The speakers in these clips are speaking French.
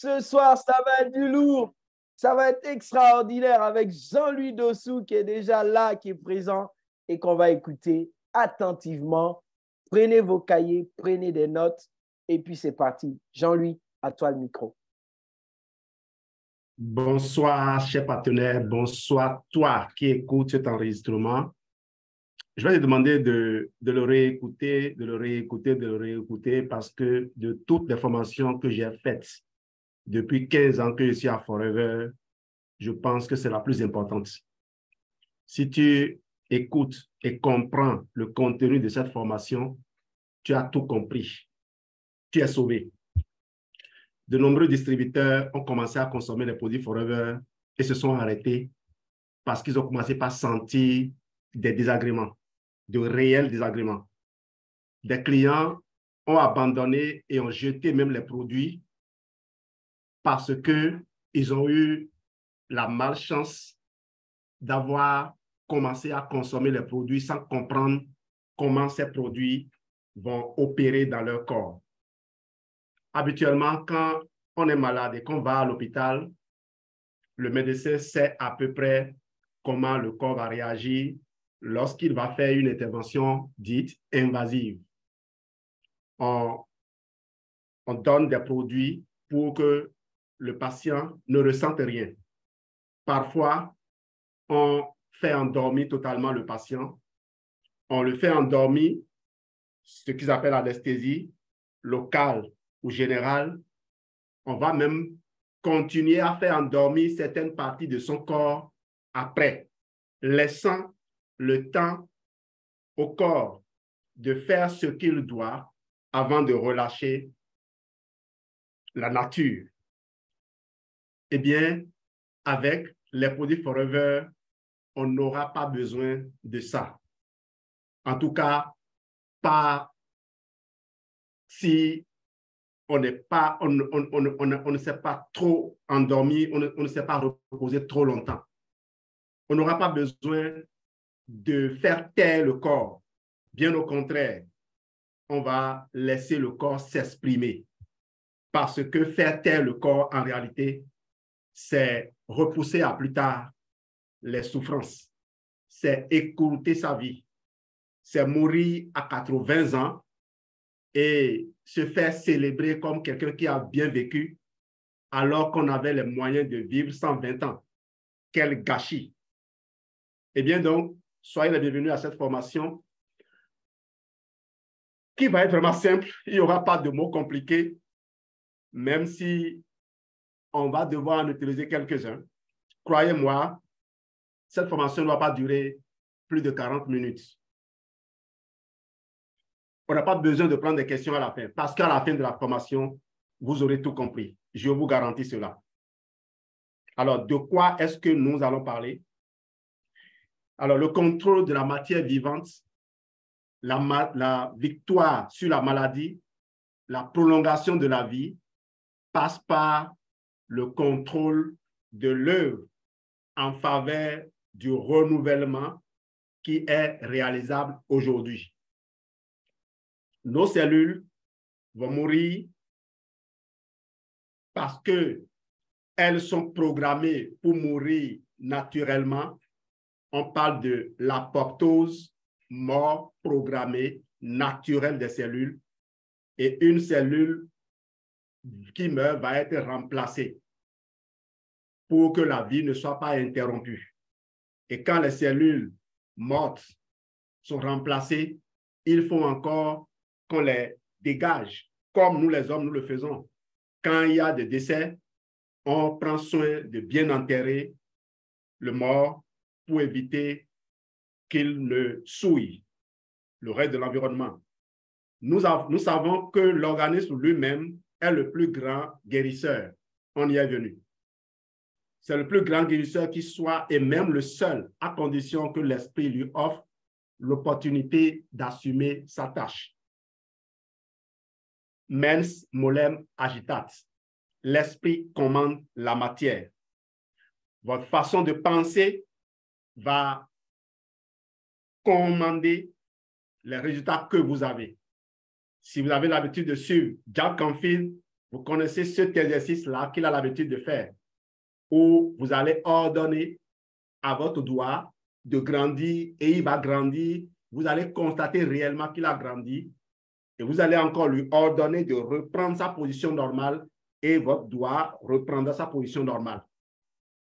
Ce soir, ça va être du lourd. Ça va être extraordinaire avec Jean-Louis Dossou qui est déjà là, qui est présent et qu'on va écouter attentivement. Prenez vos cahiers, prenez des notes et puis c'est parti. Jean-Louis, à toi le micro. Bonsoir, chers partenaires. Bonsoir, toi qui écoutes cet enregistrement. Je vais te demander de le réécouter, de le réécouter, de le réécouter parce que de toutes les formations que j'ai faites depuis 15 ans que je suis à Forever, je pense que c'est la plus importante. Si tu écoutes et comprends le contenu de cette formation, tu as tout compris. Tu es sauvé. De nombreux distributeurs ont commencé à consommer les produits Forever et se sont arrêtés parce qu'ils ont commencé par sentir des désagréments, de réels désagréments. Des clients ont abandonné et ont jeté même les produits parce qu'ils ont eu la malchance d'avoir commencé à consommer les produits sans comprendre comment ces produits vont opérer dans leur corps. Habituellement, quand on est malade et qu'on va à l'hôpital, le médecin sait à peu près comment le corps va réagir lorsqu'il va faire une intervention dite invasive. On donne des produits pour que le patient ne ressente rien. Parfois, on fait endormir totalement le patient. On le fait endormir, ce qu'ils appellent l'anesthésie locale ou générale. On va même continuer à faire endormir certaines parties de son corps après, laissant le temps au corps de faire ce qu'il doit avant de relâcher la nature. Eh bien, avec les produits Forever, on n'aura pas besoin de ça. En tout cas, pas si on ne s'est pas trop endormi, on ne s'est pas reposé trop longtemps. On n'aura pas besoin de faire taire le corps. Bien au contraire, on va laisser le corps s'exprimer. Parce que faire taire le corps, en réalité, c'est repousser à plus tard les souffrances. C'est écourter sa vie. C'est mourir à 80 ans et se faire célébrer comme quelqu'un qui a bien vécu alors qu'on avait les moyens de vivre 120 ans. Quel gâchis! Eh bien donc, soyez les bienvenus à cette formation qui va être vraiment simple. Il n'y aura pas de mots compliqués, même si on va devoir en utiliser quelques-uns. Croyez-moi, cette formation ne va pas durer plus de 40 minutes. On n'a pas besoin de prendre des questions à la fin, parce qu'à la fin de la formation, vous aurez tout compris. Je vous garantis cela. Alors, de quoi est-ce que nous allons parler? Alors, le contrôle de la matière vivante, la victoire sur la maladie, la prolongation de la vie passe par le contrôle de l'œuvre en faveur du renouvellement qui est réalisable aujourd'hui. Nos cellules vont mourir parce qu'elles sont programmées pour mourir naturellement. On parle de l'apoptose, mort programmée naturelle des cellules. Et une cellule qui meurt va être remplacée pour que la vie ne soit pas interrompue. Et quand les cellules mortes sont remplacées, il faut encore qu'on les dégage, comme nous les hommes, nous le faisons. Quand il y a des décès, on prend soin de bien enterrer le mort pour éviter qu'il ne souille le reste de l'environnement. Nous savons que l'organisme lui-même est le plus grand guérisseur. On y est venu. C'est le plus grand guérisseur qui soit et même le seul, à condition que l'esprit lui offre l'opportunité d'assumer sa tâche. Mens molem agitat. L'esprit commande la matière. Votre façon de penser va commander les résultats que vous avez. Si vous avez l'habitude de suivre Jack Canfield, Vous connaissez cet exercice-là qu'il a l'habitude de faire, où vous allez ordonner à votre doigt de grandir et il va grandir. Vous allez constater réellement qu'il a grandi et vous allez encore lui ordonner de reprendre sa position normale et votre doigt reprendra sa position normale.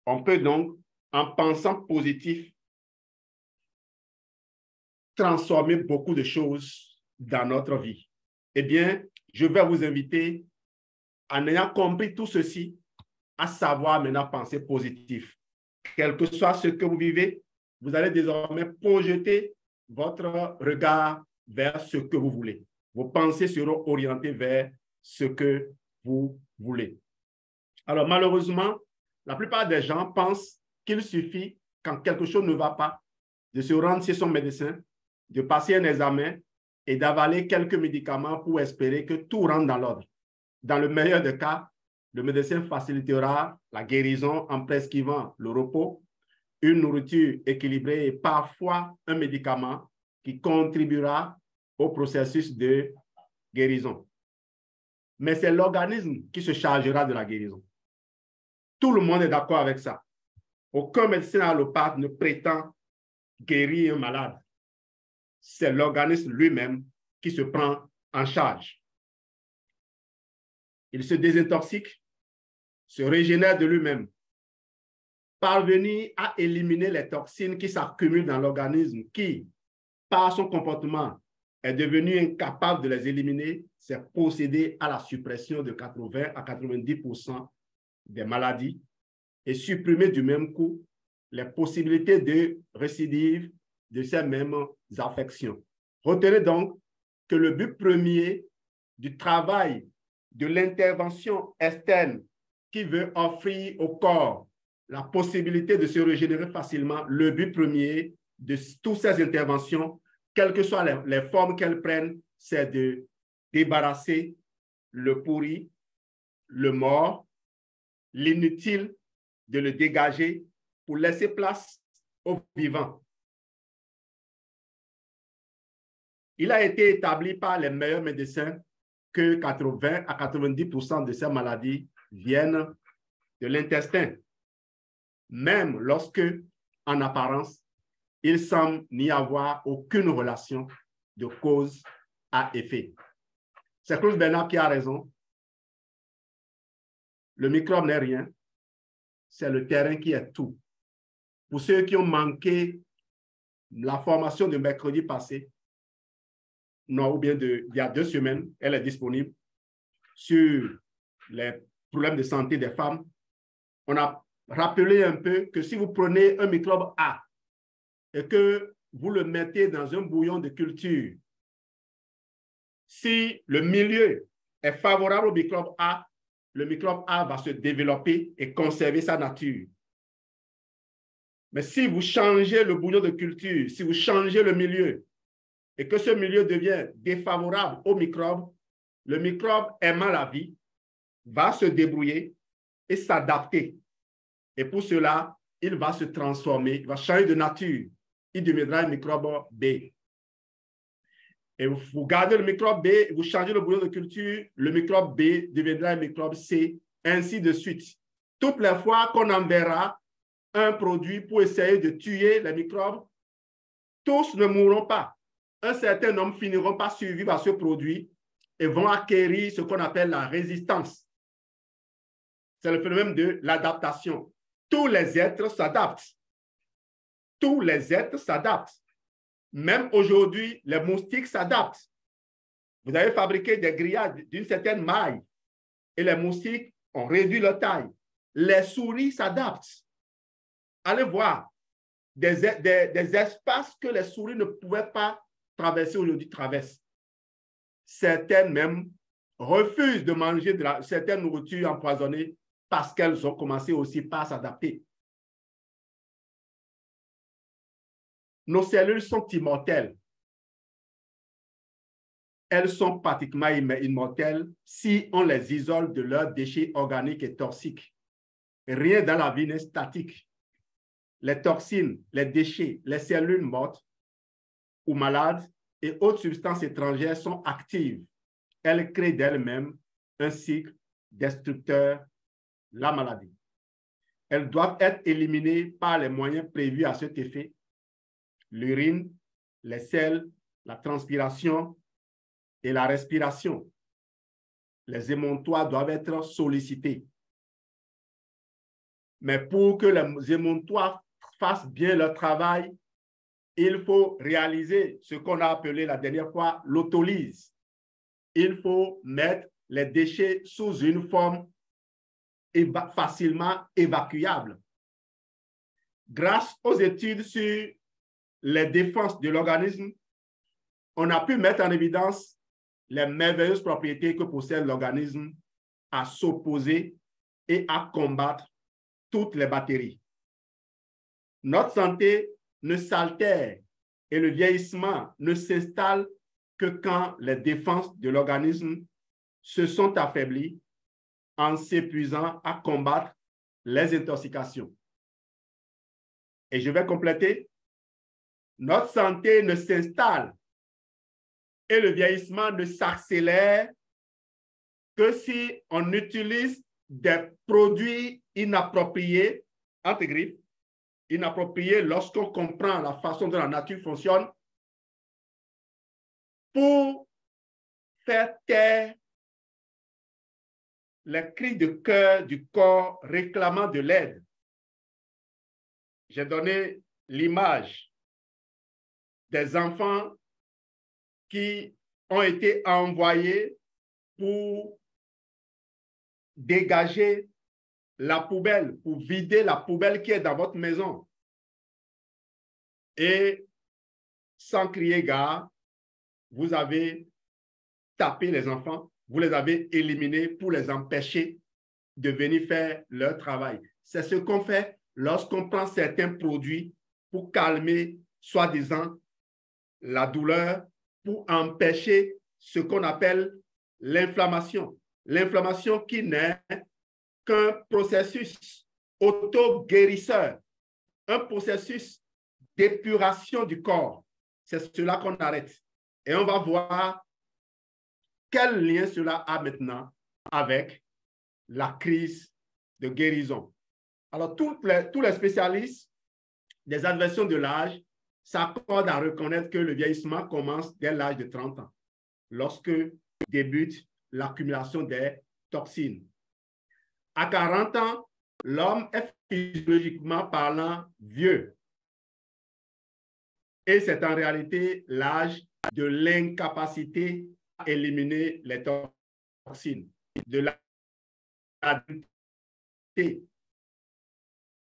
On peut donc, en pensant positif, transformer beaucoup de choses dans notre vie. Eh bien, je vais vous inviter, en ayant compris tout ceci, à savoir maintenant penser positif. Quel que soit ce que vous vivez, vous allez désormais projeter votre regard vers ce que vous voulez. Vos pensées seront orientées vers ce que vous voulez. Alors, malheureusement, la plupart des gens pensent qu'il suffit, quand quelque chose ne va pas, de se rendre chez son médecin, de passer un examen et d'avaler quelques médicaments pour espérer que tout rentre dans l'ordre. Dans le meilleur des cas, le médecin facilitera la guérison en prescrivant le repos, une nourriture équilibrée et parfois un médicament qui contribuera au processus de guérison. Mais c'est l'organisme qui se chargera de la guérison. Tout le monde est d'accord avec ça. Aucun médecin allopathe ne prétend guérir un malade. C'est l'organisme lui-même qui se prend en charge. Il se désintoxique, se régénère de lui-même. Parvenir à éliminer les toxines qui s'accumulent dans l'organisme, qui, par son comportement, est devenu incapable de les éliminer, c'est procéder à la suppression de 80 à 90% des maladies et supprimer du même coup les possibilités de récidive de ces mêmes affections. Retenez donc que le but premier du travail de l'intervention externe qui veut offrir au corps la possibilité de se régénérer facilement, le but premier de toutes ces interventions, quelles que soient les formes qu'elles prennent, c'est de débarrasser le pourri, le mort, l'inutile, de le dégager pour laisser place au vivant. Il a été établi par les meilleurs médecins que 80 à 90% de ces maladies viennent de l'intestin, même lorsque, en apparence, il semble n'y avoir aucune relation de cause à effet. C'est Claude Bernard qui a raison. Le microbe n'est rien, c'est le terrain qui est tout. Pour ceux qui ont manqué la formation de mercredi passé, non, ou bien il y a 2 semaines, elle est disponible sur les problèmes de santé des femmes. On a rappelé un peu que si vous prenez un microbe A et que vous le mettez dans un bouillon de culture, si le milieu est favorable au microbe A, le microbe A va se développer et conserver sa nature. Mais si vous changez le bouillon de culture, si vous changez le milieu et que ce milieu devient défavorable au microbe, le microbe aimant la vie va se débrouiller et s'adapter. Et pour cela, il va se transformer, il va changer de nature. Il deviendra un microbe B. Et vous gardez le microbe B, vous changez le bouillon de culture, le microbe B deviendra un microbe C, ainsi de suite. Toutes les fois qu'on enverra un produit pour essayer de tuer les microbes, tous ne mourront pas. Un certain nombre finiront par survivre à ce produit et vont acquérir ce qu'on appelle la résistance. C'est le phénomène de l'adaptation. Tous les êtres s'adaptent. Tous les êtres s'adaptent. Même aujourd'hui, les moustiques s'adaptent. Vous avez fabriqué des grillages d'une certaine maille et les moustiques ont réduit leur taille. Les souris s'adaptent. Allez voir des espaces que les souris ne pouvaient pas traverser aujourd'hui traversent. Certaines même refusent de manger certaines nourritures empoisonnées parce qu'elles ont commencé aussi par s'adapter. Nos cellules sont immortelles. Elles sont pratiquement immortelles si on les isole de leurs déchets organiques et toxiques. Rien dans la vie n'est statique. Les toxines, les déchets, les cellules mortes ou malades et autres substances étrangères sont actives. Elles créent d'elles-mêmes un cycle destructeurs, la maladie. Elles doivent être éliminées par les moyens prévus à cet effet: l'urine, les selles, la transpiration et la respiration. Les émontoires doivent être sollicités. Mais pour que les émontoires fassent bien leur travail, il faut réaliser ce qu'on a appelé la dernière fois l'autolyse. Il faut mettre les déchets sous une forme facilement évacuable. Grâce aux études sur les défenses de l'organisme, on a pu mettre en évidence les merveilleuses propriétés que possède l'organisme à s'opposer et à combattre toutes les bactéries. Notre santé ne s'altère et le vieillissement ne s'installe que quand les défenses de l'organisme se sont affaiblies en s'épuisant à combattre les intoxications. Et je vais compléter. Notre santé ne s'installe et le vieillissement ne s'accélère que si on utilise des produits inappropriés, entre griffes, inappropriés lorsqu'on comprend la façon dont la nature fonctionne, pour faire taire les cris de cœur du corps réclamant de l'aide. J'ai donné l'image des enfants qui ont été envoyés pour dégager la poubelle, pour vider la poubelle qui est dans votre maison. Et sans crier gare, vous avez tapé les enfants, vous les avez éliminés pour les empêcher de venir faire leur travail. C'est ce qu'on fait lorsqu'on prend certains produits pour calmer, soi-disant, la douleur, pour empêcher ce qu'on appelle l'inflammation. L'inflammation qui n'est qu'un processus auto-guérisseur, un processus d'épuration du corps. C'est cela qu'on arrête. Et on va voir quel lien cela a maintenant avec la crise de guérison. Alors, tous les spécialistes des adversions de l'âge s'accordent à reconnaître que le vieillissement commence dès l'âge de 30 ans, lorsque débute l'accumulation des toxines. À 40 ans, l'homme est physiologiquement parlant vieux. Et c'est en réalité l'âge de l'incapacité à éliminer les toxines, de l'adultère,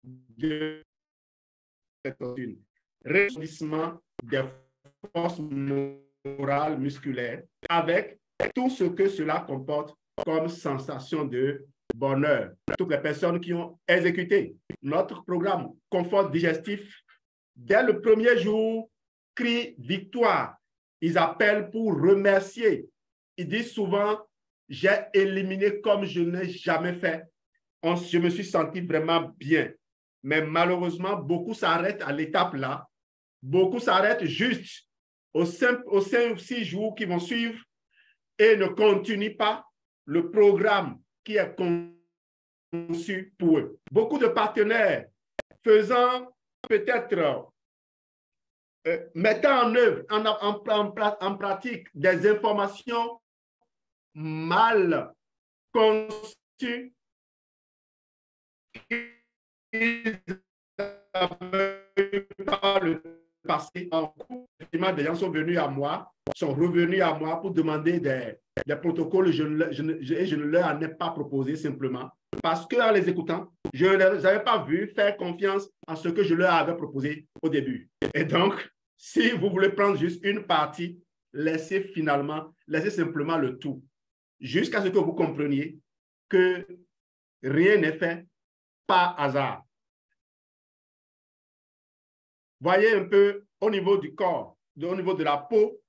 de ces toxines, rétablissement des forces morales musculaires avec tout ce que cela comporte comme sensation de bonheur. Toutes les personnes qui ont exécuté notre programme confort digestif, dès le premier jour, crient victoire. Ils appellent pour remercier. Ils disent souvent, j'ai éliminé comme je n'ai jamais fait. Je me suis senti vraiment bien. Mais malheureusement, beaucoup s'arrêtent à l'étape là. Beaucoup s'arrêtent juste aux 5 ou 6 jours qui vont suivre et ne continuent pas le programme qui est conçu pour eux. Beaucoup de partenaires faisant peut-être, mettant en œuvre, en pratique des informations mal conçues, par le passé, des gens sont venus à moi, sont revenus à moi pour demander des protocoles et je ne leur en ai pas proposé simplement parce qu'en les écoutant, je ne les avais pas vu faire confiance en ce que je leur avais proposé au début. Et donc, si vous voulez prendre juste une partie, laissez simplement le tout, jusqu'à ce que vous compreniez que rien n'est fait par hasard. Voyez un peu au niveau du corps, au niveau de la peau,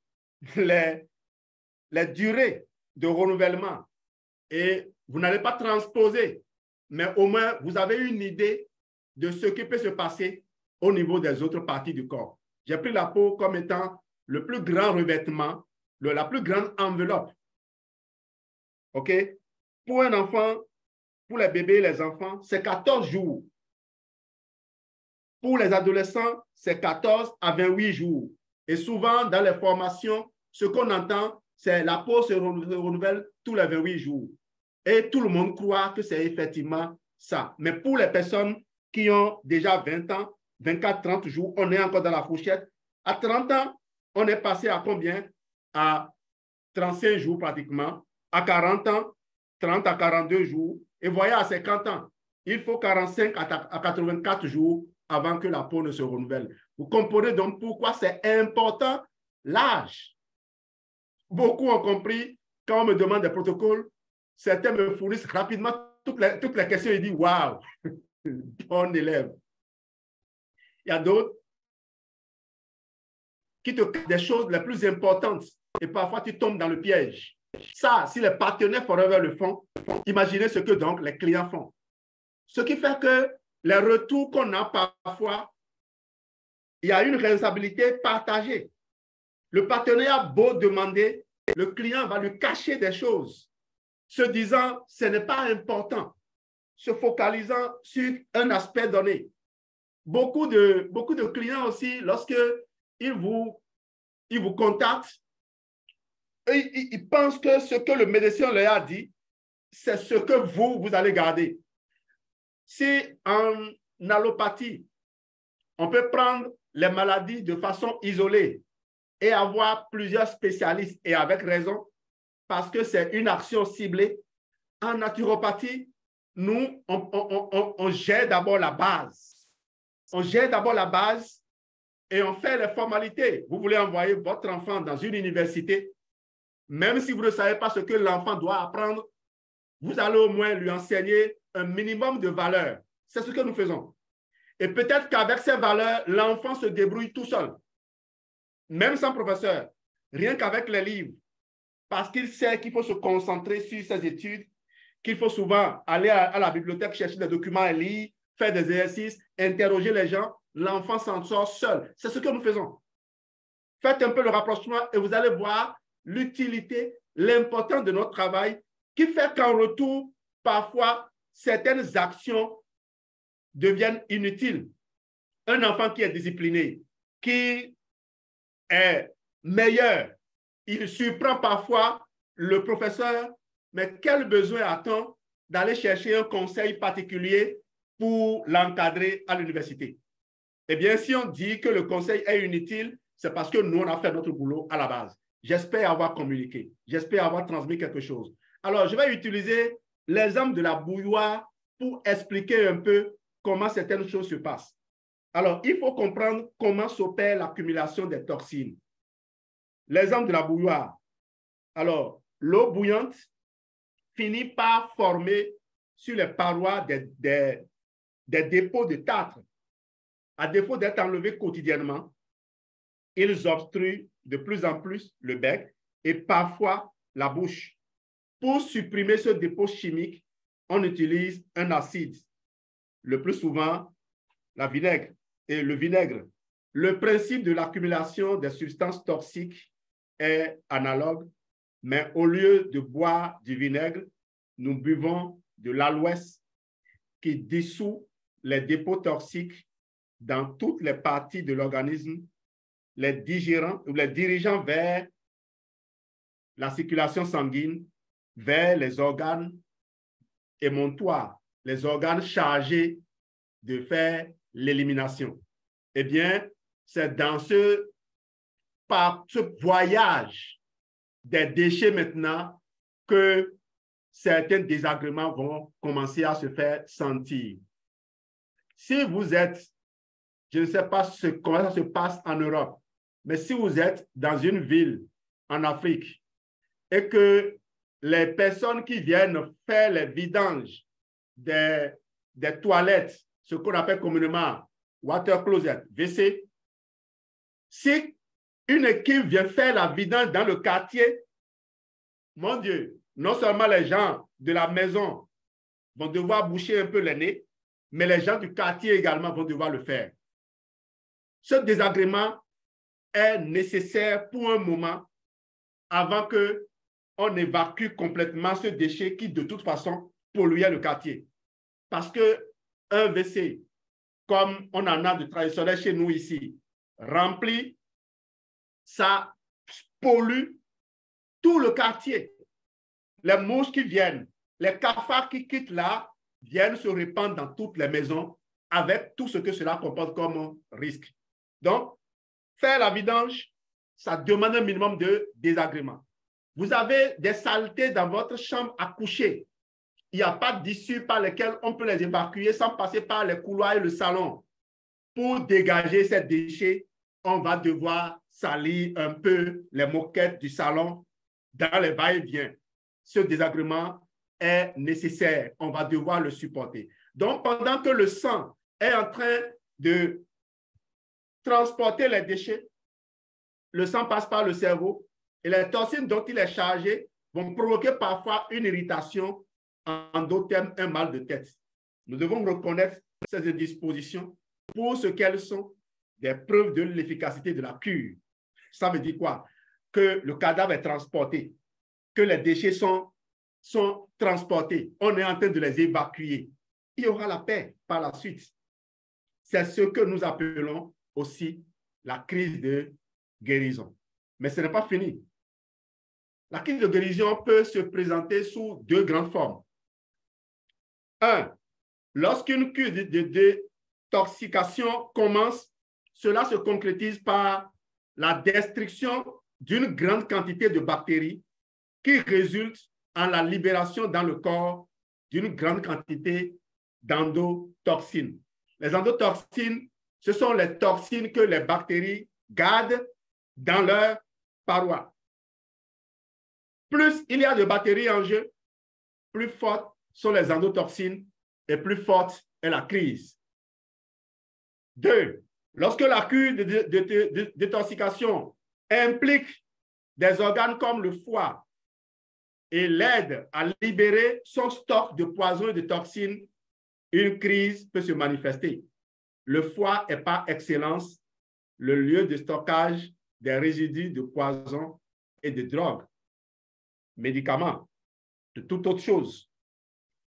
les durées de renouvellement. Et vous n'allez pas transposer, mais au moins vous avez une idée de ce qui peut se passer au niveau des autres parties du corps. J'ai pris la peau comme étant le plus grand revêtement, la plus grande enveloppe. OK? Pour un enfant, pour les bébés et les enfants, c'est 14 jours. Pour les adolescents, c'est 14 à 28 jours. Et souvent, dans les formations, ce qu'on entend, c'est la peau se renouvelle tous les 28 jours. Et tout le monde croit que c'est effectivement ça. Mais pour les personnes qui ont déjà 20 ans, 24, 30 jours, on est encore dans la fourchette. À 30 ans, on est passé à combien? À 35 jours pratiquement. À 40 ans, 30 à 42 jours. Et voyez, à 50 ans, il faut 45 à 84 jours avant que la peau ne se renouvelle. Vous comprenez donc pourquoi c'est important l'âge. Beaucoup ont compris, quand on me demande des protocoles, certains me fournissent rapidement toutes les questions et disent « Waouh, bon élève ». Il y a d'autres qui te cachent des choses les plus importantes et parfois tu tombes dans le piège. Ça, si les partenaires forever le font, imaginez ce que donc les clients font. Ce qui fait que les retours qu'on a parfois, il y a une responsabilité partagée. Le partenaire a beau demander, le client va lui cacher des choses, se disant ce n'est pas important, se focalisant sur un aspect donné. Beaucoup de clients aussi, lorsqu'ils vous contactent, ils pensent que ce que le médecin leur a dit, c'est ce que vous allez garder. Si en allopathie, on peut prendre les maladies de façon isolée et avoir plusieurs spécialistes, et avec raison, parce que c'est une action ciblée, en naturopathie, nous, on gère d'abord la base. On gère d'abord la base et on fait les formalités. Vous voulez envoyer votre enfant dans une université, même si vous ne savez pas ce que l'enfant doit apprendre, vous allez au moins lui enseigner un minimum de valeurs. C'est ce que nous faisons. Et peut-être qu'avec ces valeurs, l'enfant se débrouille tout seul, même sans professeur, rien qu'avec les livres, parce qu'il sait qu'il faut se concentrer sur ses études, qu'il faut souvent aller à la bibliothèque chercher des documents à lire, faire des exercices, interroger les gens. L'enfant s'en sort seul. C'est ce que nous faisons. Faites un peu le rapprochement et vous allez voir l'utilité, l'importance de notre travail qui fait qu'en retour, parfois, certaines actions deviennent inutiles. Un enfant qui est discipliné, qui est meilleur, il surprend parfois le professeur, mais quel besoin a-t-on d'aller chercher un conseil particulier pour l'encadrer à l'université? Eh bien, si on dit que le conseil est inutile, c'est parce que nous, on a fait notre boulot à la base. J'espère avoir communiqué. J'espère avoir transmis quelque chose. Alors, je vais utiliser l'exemple de la bouilloire pour expliquer un peu comment certaines choses se passent. Alors, il faut comprendre comment s'opère l'accumulation des toxines. L'exemple de la bouilloire. Alors, l'eau bouillante finit par former sur les parois des dépôts de tartre. À défaut d'être enlevés quotidiennement, ils obstruent de plus en plus le bec et parfois la bouche. Pour supprimer ce dépôt chimique, on utilise un acide, le plus souvent le vinaigre. Le principe de l'accumulation des substances toxiques est analogue, mais au lieu de boire du vinaigre, nous buvons de l'aloès qui dissout les dépôts toxiques dans toutes les parties de l'organisme, les dirigeant vers la circulation sanguine, vers les organes émontoires, les organes chargés de faire l'élimination. Eh bien, c'est dans ce voyage des déchets maintenant que certains désagréments vont commencer à se faire sentir. Si vous êtes, je ne sais pas comment ça se passe en Europe, mais si vous êtes dans une ville en Afrique et que les personnes qui viennent faire les vidanges des toilettes, ce qu'on appelle communément water closet, WC, si une équipe vient faire la vidange dans le quartier, mon Dieu, non seulement les gens de la maison vont devoir boucher un peu le nez, mais les gens du quartier également vont devoir le faire. Ce désagrément est nécessaire pour un moment avant on évacue complètement ce déchet qui, de toute façon, polluait le quartier. Parce qu'un WC, comme on en a de traditionnel chez nous ici, rempli, ça pollue tout le quartier. Les mouches qui viennent, les cafards qui quittent là, viennent se répandre dans toutes les maisons avec tout ce que cela comporte comme risque. Donc, faire la vidange, ça demande un minimum de désagrément. Vous avez des saletés dans votre chambre à coucher. Il n'y a pas d'issue par lesquelles on peut les évacuer sans passer par les couloirs et le salon. Pour dégager ces déchets, on va devoir salir un peu les moquettes du salon dans les va-et-vient. Ce désagrément est nécessaire. On va devoir le supporter. Donc, pendant que le sang est en train de transporter les déchets, le sang passe par le cerveau et les toxines dont il est chargé vont provoquer parfois une irritation, en d'autres termes, un mal de tête. Nous devons reconnaître ces dispositions pour ce qu'elles sont, des preuves de l'efficacité de la cure. Ça veut dire quoi? Que le cadavre est transporté, que les déchets sont transportés. On est en train de les évacuer. Il y aura la paix par la suite. C'est ce que nous appelons aussi la crise de guérison. Mais ce n'est pas fini. La crise de guérison peut se présenter sous deux grandes formes. Un, lorsqu'une cure de détoxication commence, cela se concrétise par la destruction d'une grande quantité de bactéries qui résulte en la libération dans le corps d'une grande quantité d'endotoxines. Les endotoxines, ce sont les toxines que les bactéries gardent dans leur paroi. Plus il y a de bactéries en jeu, plus fortes sont les endotoxines et plus forte est la crise. Deux, lorsque la cure de détoxication implique des organes comme le foie et l'aide à libérer son stock de poisons et de toxines, une crise peut se manifester. Le foie est par excellence le lieu de stockage des résidus de poisons et de drogues, médicaments, de toute autre chose.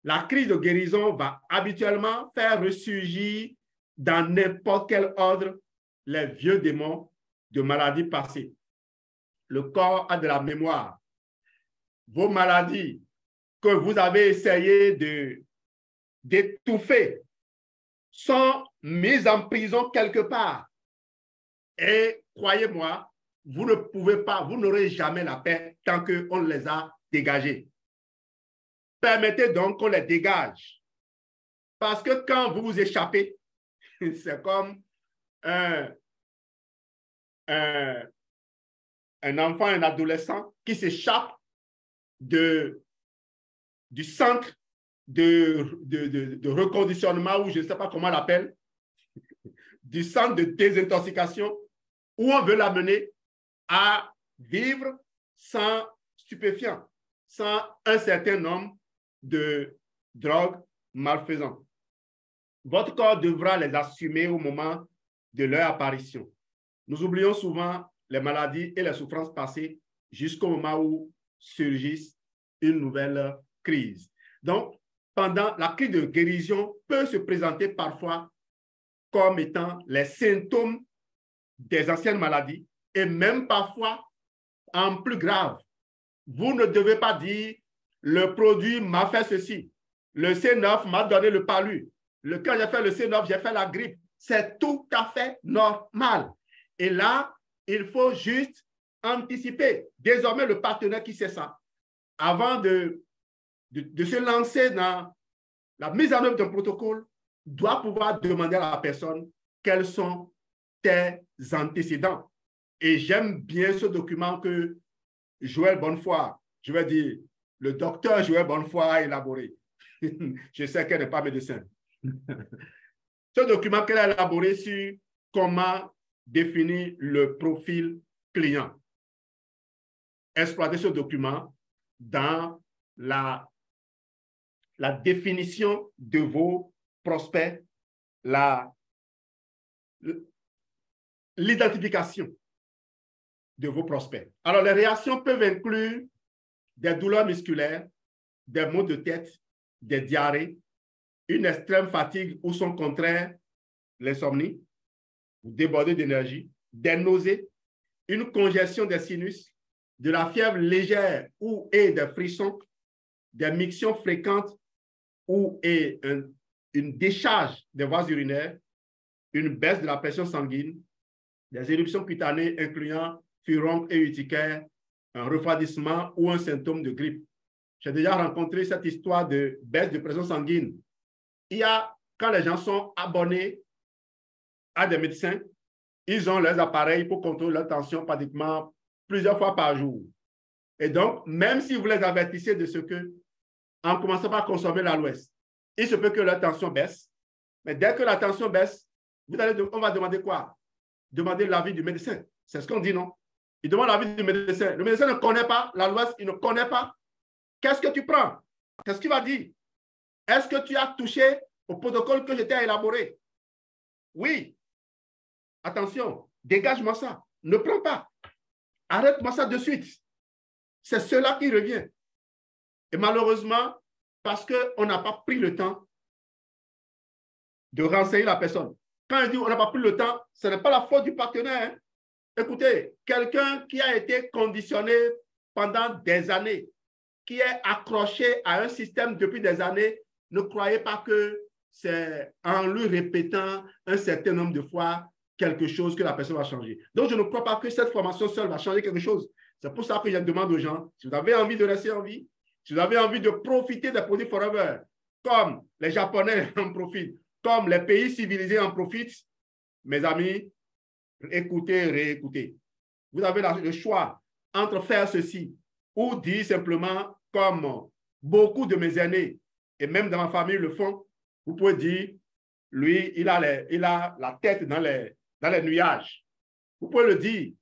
La crise de guérison va habituellement faire ressurgir dans n'importe quel ordre les vieux démons de maladies passées. Le corps a de la mémoire. Vos maladies que vous avez essayé d'étouffer sont mises en prison quelque part. Et croyez-moi, vous ne pouvez pas, vous n'aurez jamais la paix tant qu'on les a dégagées. Permettez donc qu'on les dégage. Parce que quand vous vous échappez, c'est comme un enfant, un adolescent qui s'échappe du centre de reconditionnement, ou je ne sais pas comment on l'appelle, du centre de désintoxication, où on veut l'amener à vivre sans stupéfiants, sans un certain nombre de drogues malfaisantes. Votre corps devra les assumer au moment de leur apparition. Nous oublions souvent les maladies et les souffrances passées jusqu'au moment où surgisse une nouvelle crise. Donc, pendant la crise de guérison peut se présenter parfois comme étant les symptômes des anciennes maladies et même parfois en plus grave. Vous ne devez pas dire le produit m'a fait ceci, le C9 m'a donné le palu, quand j'ai fait le C9, j'ai fait la grippe. C'est tout à fait normal. Et là, il faut juste anticiper. Désormais, le partenaire qui sait ça, avant de se lancer dans la mise en œuvre d'un protocole, doit pouvoir demander à la personne quels sont tes antécédents. Et j'aime bien ce document que Joël Bonnefoy, je vais dire, le docteur Joël Bonnefoy a élaboré. Je sais qu'elle n'est pas médecin. Ce document qu'elle a élaboré sur comment définir le profil client. Exploitez ce document dans la définition de vos prospects, l'identification de vos prospects. Alors, les réactions peuvent inclure des douleurs musculaires, des maux de tête, des diarrhées, une extrême fatigue ou son contraire, l'insomnie, vous débordez d'énergie, des nausées, une congestion des sinus, de la fièvre légère ou et des frissons, des mictions fréquentes ou et une décharge des voies urinaires, une baisse de la pression sanguine, des éruptions cutanées incluant furoncles et urticaire, un refroidissement ou un symptôme de grippe. J'ai déjà rencontré cette histoire de baisse de pression sanguine. Il y a, quand les gens sont abonnés à des médecins, ils ont leurs appareils pour contrôler leur tension pratiquement plusieurs fois par jour. Et donc, même si vous les avertissez de ce que, en commençant par consommer l'aloès, il se peut que leur tension baisse. Mais dès que la tension baisse, on va demander quoi? Demander l'avis du médecin. C'est ce qu'on dit, non? Il demande l'avis du médecin. Le médecin ne connaît pas l'aloès, il ne connaît pas. Qu'est-ce que tu prends? Qu'est-ce qu'il va dire? Est-ce que tu as touché au protocole que j'étais à élaborer? Oui. Attention, dégage-moi ça. Ne prends pas. Arrête-moi ça de suite. C'est cela qui revient. Et malheureusement, parce qu'on n'a pas pris le temps de renseigner la personne. Quand je dis on n'a pas pris le temps, ce n'est pas la faute du partenaire. Hein. Écoutez, quelqu'un qui a été conditionné pendant des années, qui est accroché à un système depuis des années, ne croyez pas que c'est en lui répétant un certain nombre de fois quelque chose que la personne va changer. Donc, je ne crois pas que cette formation seule va changer quelque chose. C'est pour ça que je demande aux gens, si vous avez envie de rester en vie, si vous avez envie de profiter des produits Forever, comme les Japonais en profitent, comme les pays civilisés en profitent, mes amis, écoutez, réécoutez. Vous avez le choix entre faire ceci ou dire simplement, comme beaucoup de mes aînés, et même dans ma famille le font, vous pouvez dire, lui, il a la tête dans les nuages. Vous pouvez le dire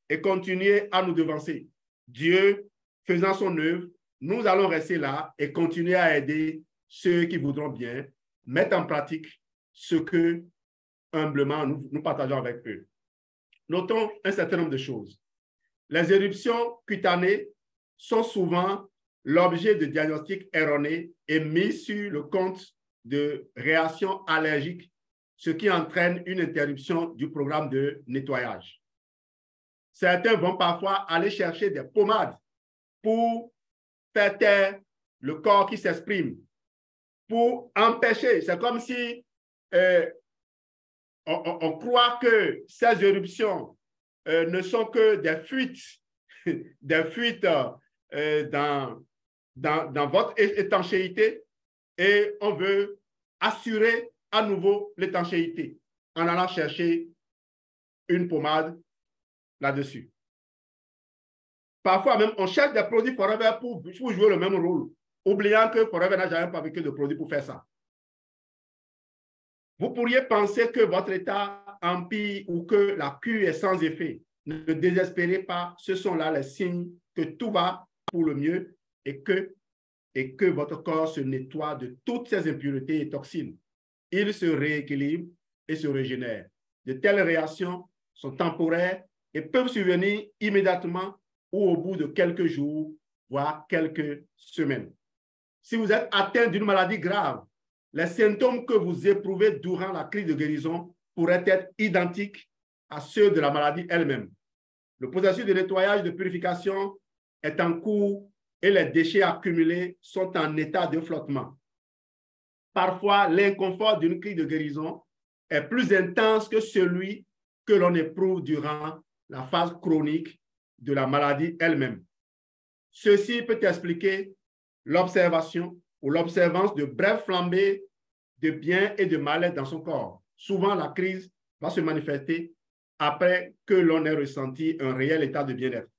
et continuer à nous devancer. Dieu, faisant son œuvre, nous allons rester là et continuer à aider ceux qui voudront bien mettre en pratique ce que, humblement, nous partageons avec eux. Notons un certain nombre de choses. Les éruptions cutanées sont souvent l'objet de diagnostics erronés et mis sur le compte de réactions allergiques, ce qui entraîne une interruption du programme de nettoyage. Certains vont parfois aller chercher des pommades pour faire taire le corps qui s'exprime, pour empêcher. C'est comme si on croit que ces éruptions ne sont que des fuites, dans votre étanchéité et on veut assurer à nouveau l'étanchéité en allant chercher une pommade là-dessus. Parfois même, on cherche des produits Forever pour jouer le même rôle, oubliant que Forever n'a jamais fabriqué de produits pour faire ça. Vous pourriez penser que votre état empire ou que la cure est sans effet. Ne désespérez pas, ce sont là les signes que tout va pour le mieux et que votre corps se nettoie de toutes ces impuretés et toxines. Il se rééquilibre et se régénère. De telles réactions sont temporaires et peuvent survenir immédiatement ou au bout de quelques jours, voire quelques semaines. Si vous êtes atteint d'une maladie grave, les symptômes que vous éprouvez durant la crise de guérison pourraient être identiques à ceux de la maladie elle-même. Le processus de nettoyage de purification est en cours et les déchets accumulés sont en état de flottement. Parfois, l'inconfort d'une crise de guérison est plus intense que celui que l'on éprouve durant la phase chronique de la maladie elle-même. Ceci peut expliquer l'observation ou l'observance de brèves flambées de bien et de mal-être dans son corps. Souvent, la crise va se manifester après que l'on ait ressenti un réel état de bien-être.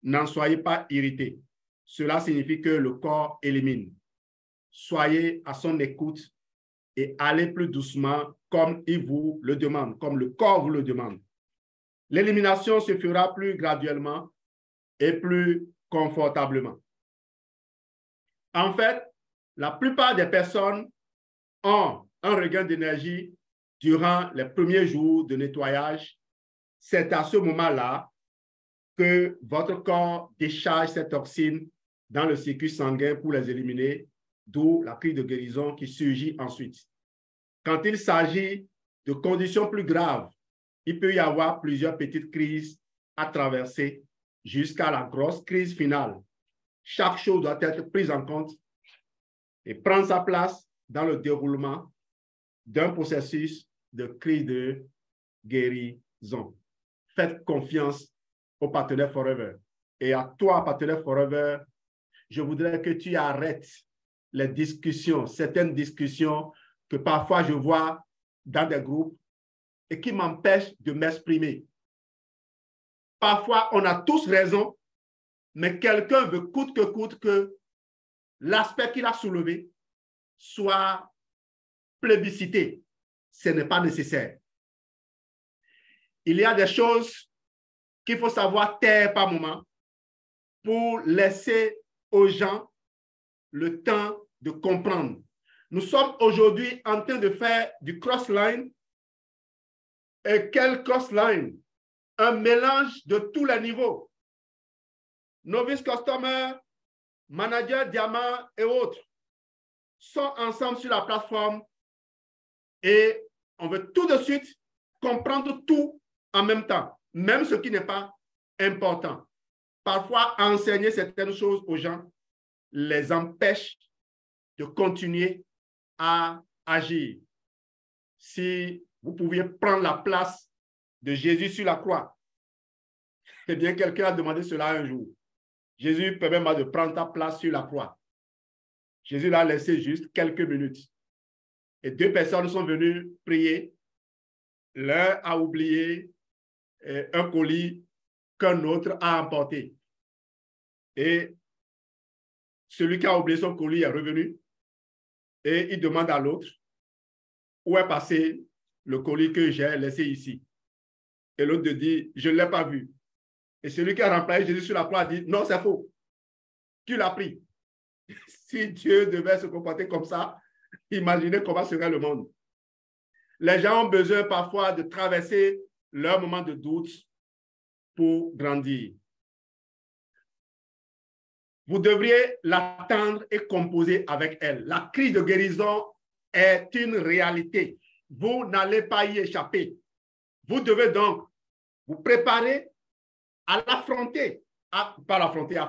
N'en soyez pas irrités. Cela signifie que le corps élimine. Soyez à son écoute et allez plus doucement comme il vous le demande, comme le corps vous le demande. L'élimination se fera plus graduellement et plus confortablement. En fait, la plupart des personnes ont un regain d'énergie durant les premiers jours de nettoyage. C'est à ce moment-là que votre corps décharge ces toxines dans le circuit sanguin pour les éliminer, d'où la crise de guérison qui surgit ensuite. Quand il s'agit de conditions plus graves, il peut y avoir plusieurs petites crises à traverser jusqu'à la grosse crise finale. Chaque chose doit être prise en compte et prendre sa place dans le déroulement d'un processus de crise de guérison. Faites confiance au partenaire Forever. Et à toi, partenaire Forever, je voudrais que tu arrêtes les discussions, certaines discussions que parfois je vois dans des groupes et qui m'empêchent de m'exprimer. Parfois, on a tous raison, mais quelqu'un veut coûte que l'aspect qu'il a soulevé soit plébiscité. Ce n'est pas nécessaire. Il y a des choses qu'il faut savoir taire par moment pour laisser aux gens le temps de comprendre. Nous sommes aujourd'hui en train de faire du cross-line. Et quel cross-line? Un mélange de tous les niveaux. Novice customer, manager, diamant et autres sont ensemble sur la plateforme et on veut tout de suite comprendre tout en même temps, même ce qui n'est pas important. Parfois, enseigner certaines choses aux gens les empêche de continuer à agir. Si vous pouviez prendre la place de Jésus sur la croix, eh bien, quelqu'un a demandé cela un jour. Jésus, permets-moi de prendre ta place sur la croix. Jésus l'a laissé juste quelques minutes. Et deux personnes sont venues prier. L'un a oublié un colis qu'un autre a emporté. Et celui qui a oublié son colis est revenu et il demande à l'autre où est passé le colis que j'ai laissé ici. Et l'autre dit, je ne l'ai pas vu. Et celui qui a remplacé Jésus sur la croix dit, non, c'est faux. Tu l'as pris. Si Dieu devait se comporter comme ça, imaginez comment serait le monde. Les gens ont besoin parfois de traverser leur moment de doute pour grandir. Vous devriez l'attendre et composer avec elle. La crise de guérison est une réalité. Vous n'allez pas y échapper. Vous devez donc vous préparer à l'affronter, à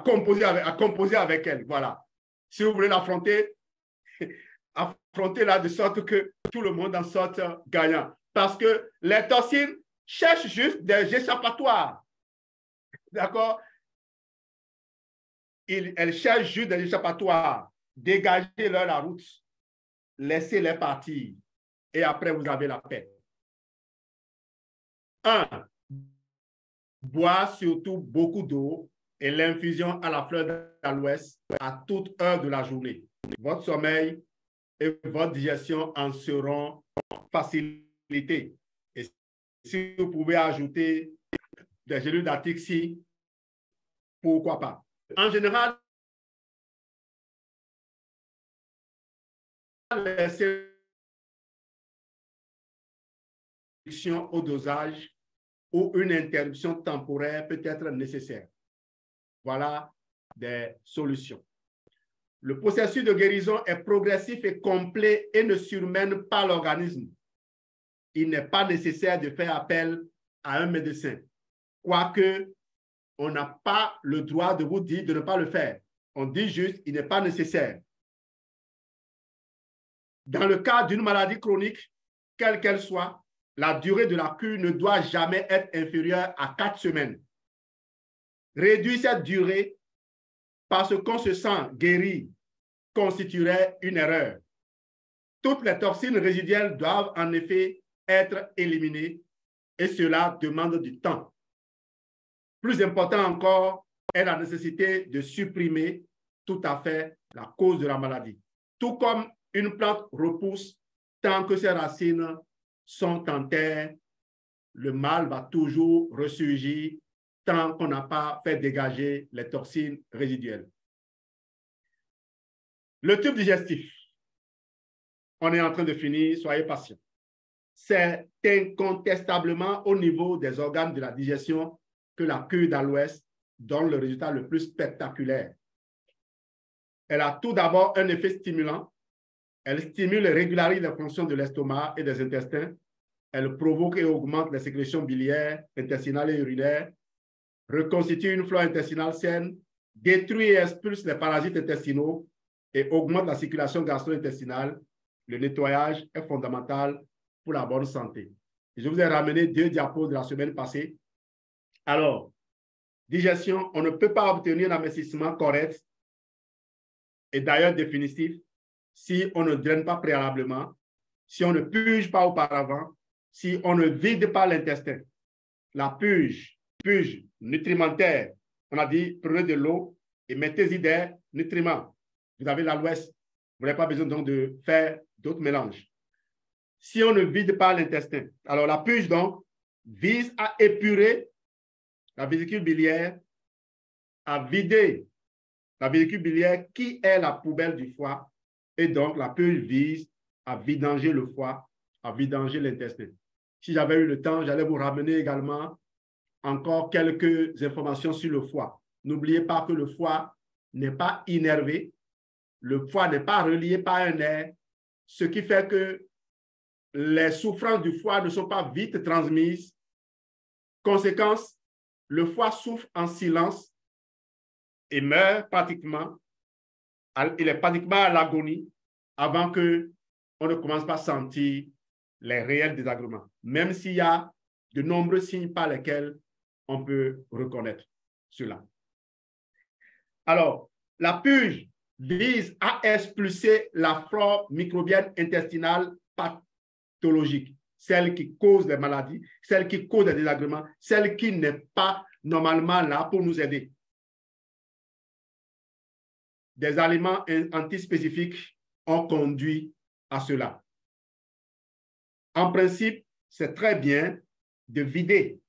composer avec elle. Voilà. Si vous voulez l'affronter, affrontez-la de sorte que tout le monde en sorte gagnant. Parce que les toxines cherchent juste des échappatoires. D'accord? Elles cherchent juste des échappatoires. Dégagez-leur la route. Laissez-les partir. Et après, vous avez la paix. 1. Boire surtout beaucoup d'eau et l'infusion à la fleur d'aloès à toute heure de la journée. Votre sommeil et votre digestion en seront facilités. Et si vous pouvez ajouter des gélules d'Atixi, pourquoi pas? En général, laisser au dosage ou une interruption temporaire peut être nécessaire. Voilà des solutions. Le processus de guérison est progressif et complet et ne surmène pas l'organisme. Il n'est pas nécessaire de faire appel à un médecin, quoique on n'a pas le droit de vous dire de ne pas le faire. On dit juste qu'il n'est pas nécessaire. Dans le cas d'une maladie chronique, quelle qu'elle soit, la durée de la cure ne doit jamais être inférieure à 4 semaines. Réduire cette durée parce qu'on se sent guéri constituerait une erreur. Toutes les toxines résiduelles doivent en effet être éliminées et cela demande du temps. Plus important encore est la nécessité de supprimer tout à fait la cause de la maladie. Tout comme une plante repousse tant que ses racines sont en terre, le mal va toujours ressurgir tant qu'on n'a pas fait dégager les toxines résiduelles. Le tube digestif, on est en train de finir, soyez patients. C'est incontestablement au niveau des organes de la digestion que la cure d'aloès donne le résultat le plus spectaculaire. Elle a tout d'abord un effet stimulant. Elle stimule et régularise les fonctions de l'estomac et des intestins. Elle provoque et augmente les sécrétions biliaires, intestinales et urinaires, reconstitue une flore intestinale saine, détruit et expulse les parasites intestinaux et augmente la circulation gastro-intestinale. Le nettoyage est fondamental pour la bonne santé. Je vous ai ramené 2 diapos de la semaine passée. Alors, digestion, on ne peut pas obtenir un amincissement correct et d'ailleurs définitif si on ne draine pas préalablement, si on ne purge pas auparavant, si on ne vide pas l'intestin. La purge nutrimentaire, on a dit prenez de l'eau et mettez-y des nutriments. Vous avez l'aloès, vous n'avez pas besoin donc de faire d'autres mélanges. Si on ne vide pas l'intestin, alors la purge donc vise à épurer la vésicule biliaire, à vider la vésicule biliaire qui est la poubelle du foie, et donc la purge vise à vidanger le foie, à vidanger l'intestin. Si j'avais eu le temps, j'allais vous ramener également encore quelques informations sur le foie. N'oubliez pas que le foie n'est pas innervé, le foie n'est pas relié par un nerf, ce qui fait que les souffrances du foie ne sont pas vite transmises. Conséquence, le foie souffre en silence et meurt pratiquement. Il est pratiquement à l'agonie avant qu'on ne commence pas à sentir les réels désagréments, même s'il y a de nombreux signes par lesquels on peut reconnaître cela. Alors, la purge vise à expulser la flore microbienne intestinale pathologique, celle qui cause des maladies, celle qui cause des désagréments, celle qui n'est pas normalement là pour nous aider. Des aliments antispécifiques ont conduit à cela. En principe, c'est très bien de vider.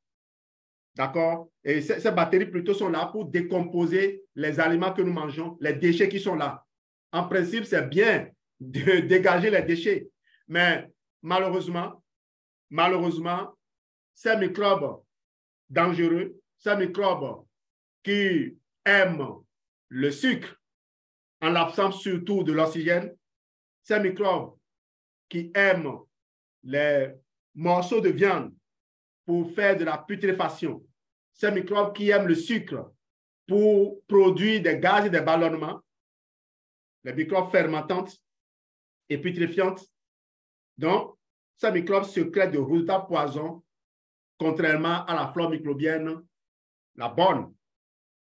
D'accord? Et ces bactéries plutôt sont là pour décomposer les aliments que nous mangeons, les déchets qui sont là. En principe, c'est bien de dégager les déchets. Mais malheureusement, ces microbes dangereux, ces microbes qui aiment le sucre en l'absence surtout de l'oxygène, ces microbes qui aiment les morceaux de viande pour faire de la putréfaction, ces microbes qui aiment le sucre pour produire des gaz et des ballonnements, les microbes fermentantes et putréfiantes. Donc, ces microbes sécrètent de résultats poisons, contrairement à la flore microbienne, la bonne,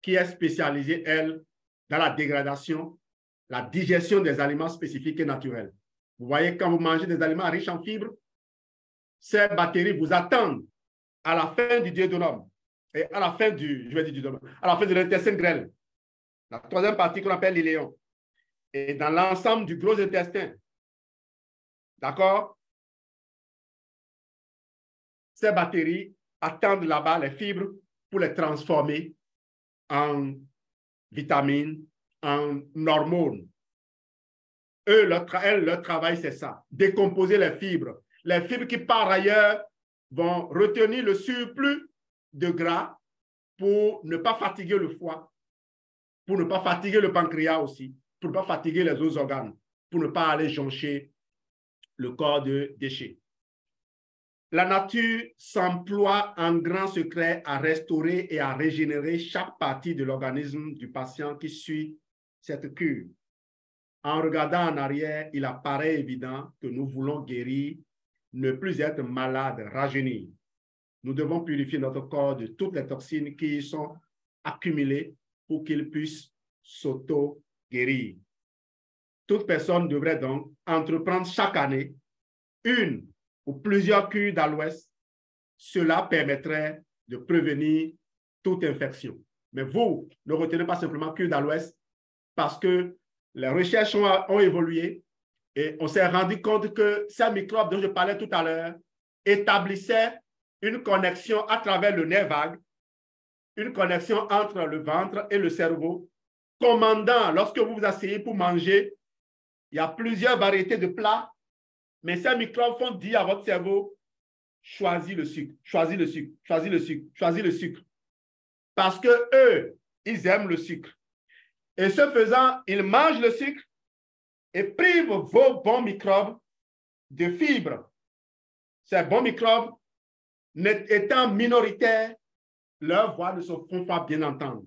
qui est spécialisée, elle, dans la dégradation, la digestion des aliments spécifiques et naturels. Vous voyez, quand vous mangez des aliments riches en fibres, ces bactéries vous attendent à la fin du duodénum et à la fin à la fin de l'intestin grêle, la troisième partie qu'on appelle l'iléon, et dans l'ensemble du gros intestin. D'accord? Ces bactéries attendent là-bas les fibres pour les transformer en vitamines, en hormones. Leur travail, c'est ça, décomposer les fibres qui, par ailleurs, vont retenir le surplus de gras pour ne pas fatiguer le foie, pour ne pas fatiguer le pancréas aussi, pour ne pas fatiguer les autres organes, pour ne pas aller joncher le corps de déchets. La nature s'emploie en grand secret à restaurer et à régénérer chaque partie de l'organisme du patient qui suit cette cure. En regardant en arrière, il apparaît évident que nous voulons guérir, ne plus être malade, rajeunir. Nous devons purifier notre corps de toutes les toxines qui y sont accumulées pour qu'il puisse s'auto-guérir. Toute personne devrait donc entreprendre chaque année une ou plusieurs cures d'aloès. Cela permettrait de prévenir toute infection. Mais vous, ne retenez pas simplement cure d'aloès parce que les recherches ont évolué et on s'est rendu compte que ces microbes dont je parlais tout à l'heure établissaient une connexion à travers le nerf vague, une connexion entre le ventre et le cerveau, commandant, lorsque vous vous asseyez pour manger, il y a plusieurs variétés de plats, mais ces microbes font dire à votre cerveau, choisis le sucre, choisis le sucre, choisis le sucre, choisis le sucre. parce que eux, ils aiment le sucre. Et ce faisant, ils mangent le sucre et privent vos bons microbes de fibres. Ces bons microbes, étant minoritaires, leur voix ne se font pas bien entendre.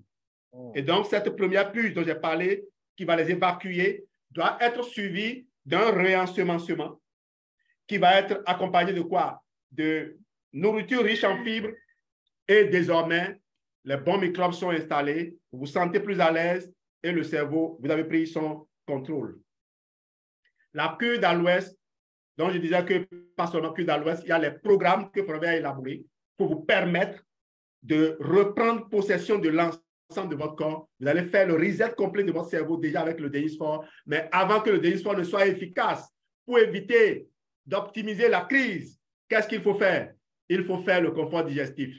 Et donc, cette première purge dont j'ai parlé, qui va les évacuer, doit être suivie d'un réensemencement qui va être accompagné de quoi? De nourriture riche en fibres. Et désormais, les bons microbes sont installés, vous vous sentez plus à l'aise et le cerveau, vous avez pris son contrôle. La cure d'Aloès, dont je disais que pas seulement cure d'Aloès, il y a les programmes que Frober a élaborés pour vous permettre de reprendre possession de l'ensemble de votre corps. Vous allez faire le reset complet de votre cerveau déjà avec le Dénisfor, mais avant que le Dénisfor ne soit efficace, pour éviter d'optimiser la crise, qu'est-ce qu'il faut faire? Il faut faire le confort digestif.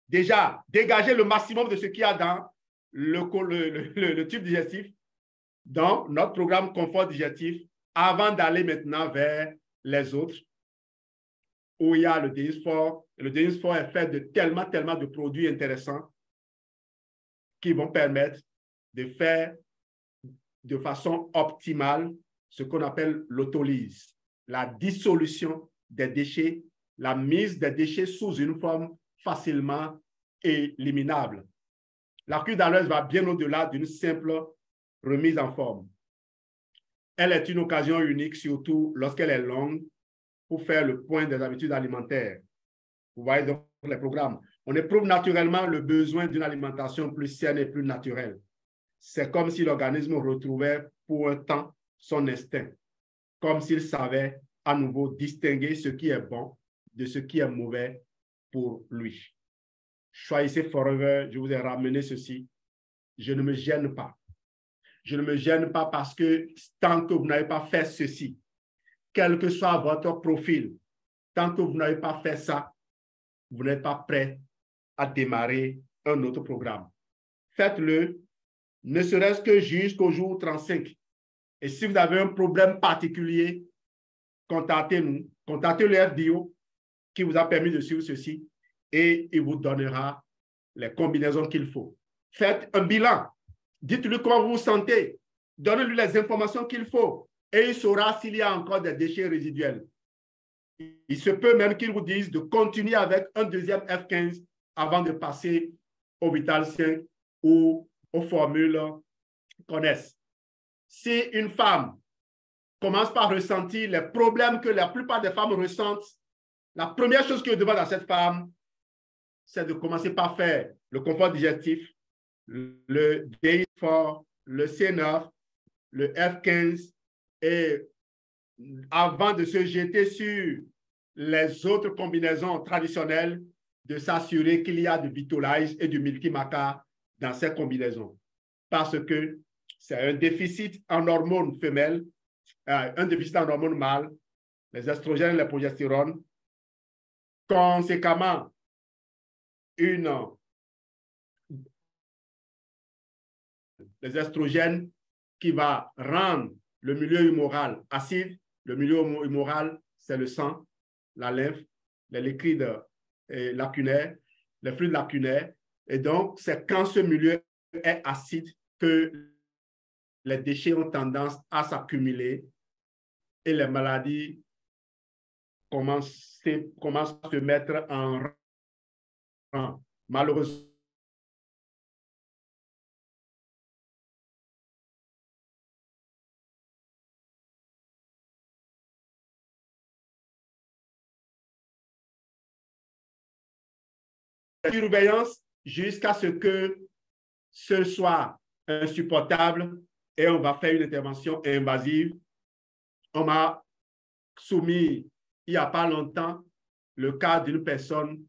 Déjà, dégager le maximum de ce qu'il y a dans le tube digestif, dans notre programme confort digestif, avant d'aller maintenant vers les autres, où il y a le Dénisfor. Le Dénisfor est fait de tellement de produits intéressants qui vont permettre de faire de façon optimale ce qu'on appelle l'autolyse, la dissolution des déchets, la mise des déchets sous une forme facilement éliminable. La cure d'Aloès va bien au-delà d'une simple remise en forme. Elle est une occasion unique, surtout lorsqu'elle est longue, pour faire le point des habitudes alimentaires. Vous voyez donc les programmes. On éprouve naturellement le besoin d'une alimentation plus saine et plus naturelle. C'est comme si l'organisme retrouvait pour un temps son instinct, comme s'il savait à nouveau distinguer ce qui est bon de ce qui est mauvais pour lui. Choisissez Forever, je vous ai ramené ceci. Je ne me gêne pas. Je ne me gêne pas parce que tant que vous n'avez pas fait ceci, quel que soit votre profil, tant que vous n'avez pas fait ça, vous n'êtes pas prêt à démarrer un autre programme. Faites-le, ne serait-ce que jusqu'au jour 35. Et si vous avez un problème particulier, contactez-nous, contactez le FDO qui vous a permis de suivre ceci et il vous donnera les combinaisons qu'il faut. Faites un bilan. Dites-lui comment vous vous sentez. Donnez-lui les informations qu'il faut et il saura s'il y a encore des déchets résiduels. Il se peut même qu'il vous dise de continuer avec un deuxième F15 avant de passer au Vital 5 ou aux formules connaissent. Si une femme commence par ressentir les problèmes que la plupart des femmes ressentent, la première chose que je demande à cette femme, c'est de commencer par faire le confort digestif, le DI4, le C9, le F15, et avant de se jeter sur les autres combinaisons traditionnelles, de s'assurer qu'il y a du Vitolize et du Milky Maca dans ces combinaisons. Parce que c'est un déficit en hormones femelles, un déficit en hormones mâles, les estrogènes et les progestérones. Conséquemment, les estrogènes qui va rendre le milieu humoral acide. Le milieu humoral, c'est le sang, la lymphe, les liquides lacunaires, les fluides lacunaires. Et donc, c'est quand ce milieu est acide que les déchets ont tendance à s'accumuler et les maladies commencent à se mettre en rang. Malheureusement, surveillance jusqu'à ce que ce soit insupportable et on va faire une intervention invasive. On m'a soumis il n'y a pas longtemps le cas d'une personne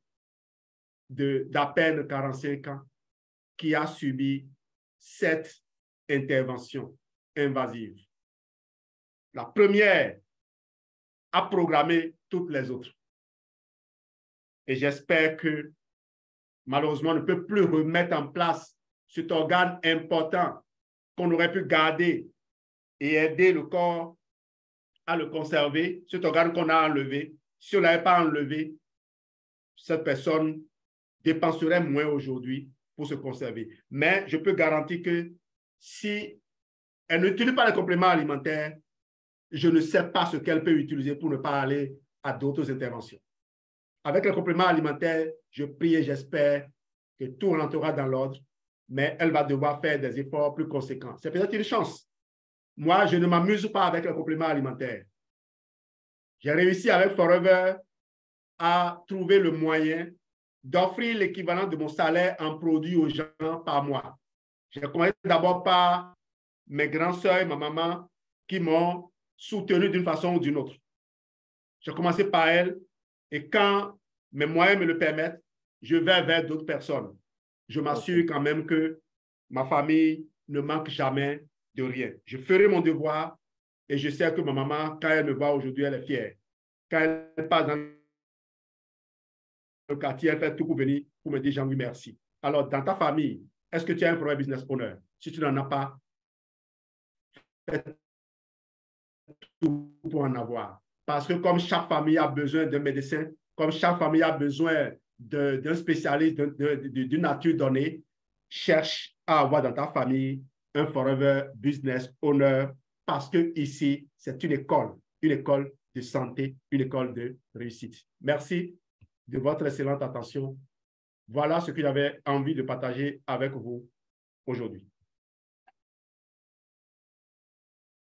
d'à peine 45 ans qui a subi 7 interventions invasives. La première a programmé toutes les autres. Et j'espère que malheureusement, on ne peut plus remettre en place cet organe important qu'on aurait pu garder et aider le corps à le conserver, cet organe qu'on a enlevé. Si on ne l'avait pas enlevé, cette personne dépenserait moins aujourd'hui pour se conserver. Mais je peux garantir que si elle n'utilise pas les compléments alimentaires, je ne sais pas ce qu'elle peut utiliser pour ne pas aller à d'autres interventions. Avec les compléments alimentaires, je prie et j'espère que tout rentrera dans l'ordre, mais elle va devoir faire des efforts plus conséquents. C'est peut-être une chance. Moi, je ne m'amuse pas avec les compléments alimentaires. J'ai réussi avec Forever à trouver le moyen d'offrir l'équivalent de mon salaire en produits aux gens par mois. J'ai commencé d'abord par mes grands sœurs et ma maman qui m'ont soutenu d'une façon ou d'une autre. J'ai commencé par elles et quand mes moyens me le permettent, je vais vers d'autres personnes. Je m'assure quand même que ma famille ne manque jamais de rien. Je ferai mon devoir et je sais que ma maman, quand elle me voit aujourd'hui, elle est fière. Quand elle passe dans le quartier, elle fait tout pour venir pour me dire Jean-Louis, merci. Alors, dans ta famille, est-ce que tu as un Forever Business Owner? Si tu n'en as pas, fais tout pour en avoir. Parce que comme chaque famille a besoin d'un médecin, comme chaque famille a besoin d'un spécialiste d'une nature donnée, cherche à avoir dans ta famille un Forever Business Owner parce que ici, c'est une école de santé, une école de réussite. Merci de votre excellente attention. Voilà ce que j'avais envie de partager avec vous aujourd'hui.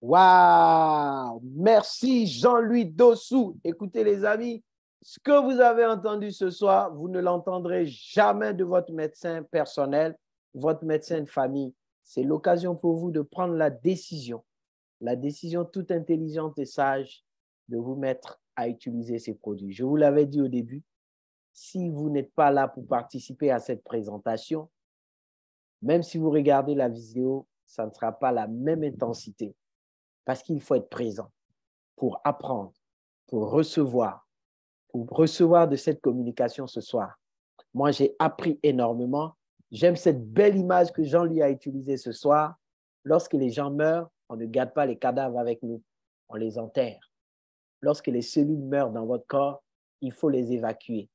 Waouh! Merci Jean-Louis Dossou. Écoutez les amis, ce que vous avez entendu ce soir, vous ne l'entendrez jamais de votre médecin personnel, votre médecin de famille. C'est l'occasion pour vous de prendre la décision toute intelligente et sage de vous mettre à utiliser ces produits. Je vous l'avais dit au début, si vous n'êtes pas là pour participer à cette présentation, même si vous regardez la vidéo, ça ne sera pas la même intensité parce qu'il faut être présent pour apprendre, pour recevoir de cette communication ce soir. Moi, j'ai appris énormément. J'aime cette belle image que Jean-Louis a utilisée ce soir. Lorsque les gens meurent, on ne garde pas les cadavres avec nous, on les enterre. Lorsque les cellules meurent dans votre corps, il faut les évacuer.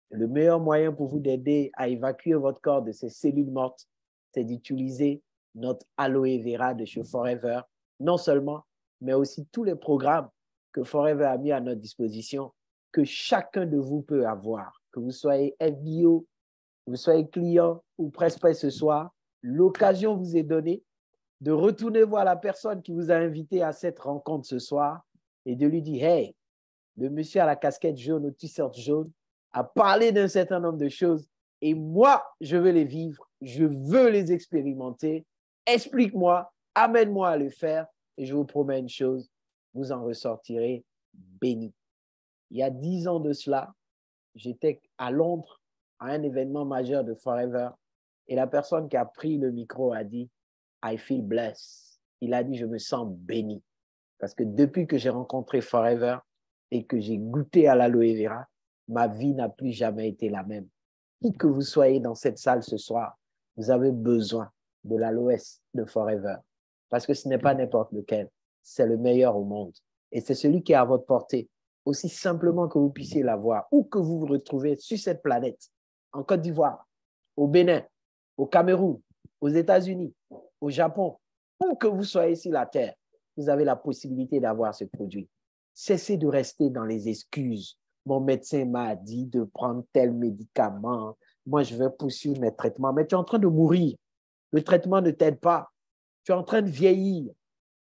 Le meilleur moyen pour vous d'aider à évacuer votre corps de ces cellules mortes, c'est d'utiliser notre aloe vera de chez Forever. Non seulement, mais aussi tous les programmes que Forever a mis à notre disposition, que chacun de vous peut avoir, que vous soyez FBO, que vous soyez client ou prospect ce soir, l'occasion vous est donnée de retourner voir la personne qui vous a invité à cette rencontre ce soir et de lui dire, hey, le monsieur à la casquette jaune, au t-shirt jaune, a parlé d'un certain nombre de choses et moi, je veux les vivre, je veux les expérimenter. Explique-moi, amène-moi à le faire et je vous promets une chose, vous en ressortirez béni. Il y a 10 ans de cela, j'étais à Londres à un événement majeur de Forever et la personne qui a pris le micro a dit « I feel blessed ». Il a dit « je me sens béni ». Parce que depuis que j'ai rencontré Forever et que j'ai goûté à l'aloe vera, ma vie n'a plus jamais été la même. Qui que vous soyez dans cette salle ce soir, vous avez besoin de l'aloès de Forever. Parce que ce n'est pas n'importe lequel, c'est le meilleur au monde. Et c'est celui qui est à votre portée, aussi simplement que vous puissiez l'avoir, où que vous vous retrouvez sur cette planète, en Côte d'Ivoire, au Bénin, au Cameroun, aux États-Unis, au Japon, où que vous soyez sur la Terre, vous avez la possibilité d'avoir ce produit. Cessez de rester dans les excuses. Mon médecin m'a dit de prendre tel médicament. Moi, je vais poursuivre mes traitements. Mais tu es en train de mourir. Le traitement ne t'aide pas. Tu es en train de vieillir.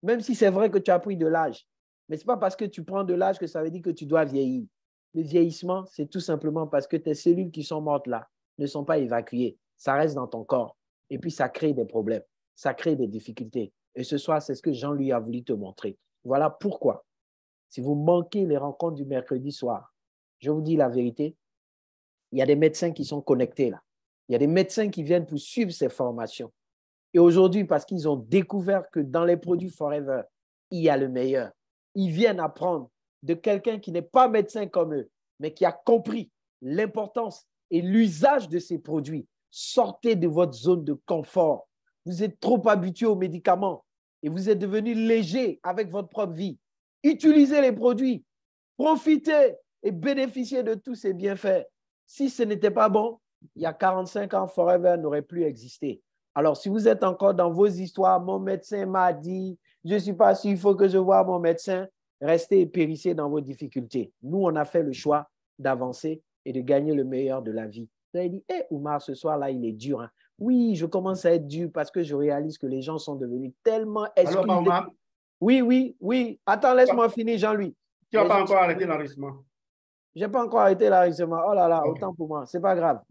Même si c'est vrai que tu as pris de l'âge. Mais ce n'est pas parce que tu prends de l'âge que ça veut dire que tu dois vieillir. Le vieillissement, c'est tout simplement parce que tes cellules qui sont mortes là ne sont pas évacuées. Ça reste dans ton corps. Et puis, ça crée des problèmes. Ça crée des difficultés. Et ce soir, c'est ce que Jean-Louis a voulu te montrer. Voilà pourquoi. Si vous manquez les rencontres du mercredi soir, je vous dis la vérité, il y a des médecins qui sont connectés là. Il y a des médecins qui viennent pour suivre ces formations. Et aujourd'hui, parce qu'ils ont découvert que dans les produits Forever, il y a le meilleur, ils viennent apprendre de quelqu'un qui n'est pas médecin comme eux, mais qui a compris l'importance et l'usage de ces produits. Sortez de votre zone de confort. Vous êtes trop habitué aux médicaments et vous êtes devenu léger avec votre propre vie. Utilisez les produits, profitez et bénéficiez de tous ces bienfaits. Si ce n'était pas bon, il y a 45 ans, Forever n'aurait plus existé. Alors, si vous êtes encore dans vos histoires, mon médecin m'a dit, je ne suis pas sûr, il faut que je voie mon médecin, restez et périssez dans vos difficultés. Nous, on a fait le choix d'avancer et de gagner le meilleur de la vie. Vous avez dit, hé, Oumar, ce soir-là, il est dur. Hein. Oui, je commence à être dur parce que je réalise que les gens sont devenus tellement excusés. Alors, Oumar? Oui, oui, oui. Attends, laisse-moi finir, Jean-Louis. Tu n'as pas encore arrêté l'enregistrement? Je n'ai pas encore arrêté l'enregistrement. Oh là là, autant pour moi. Ce n'est pas grave.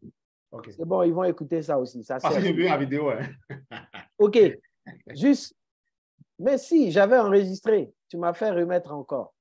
Okay. C'est bon, ils vont écouter ça aussi. Ça Parce que j'ai vu la vidéo. Hein. OK. Juste, mais si, j'avais enregistré. Tu m'as fait remettre encore.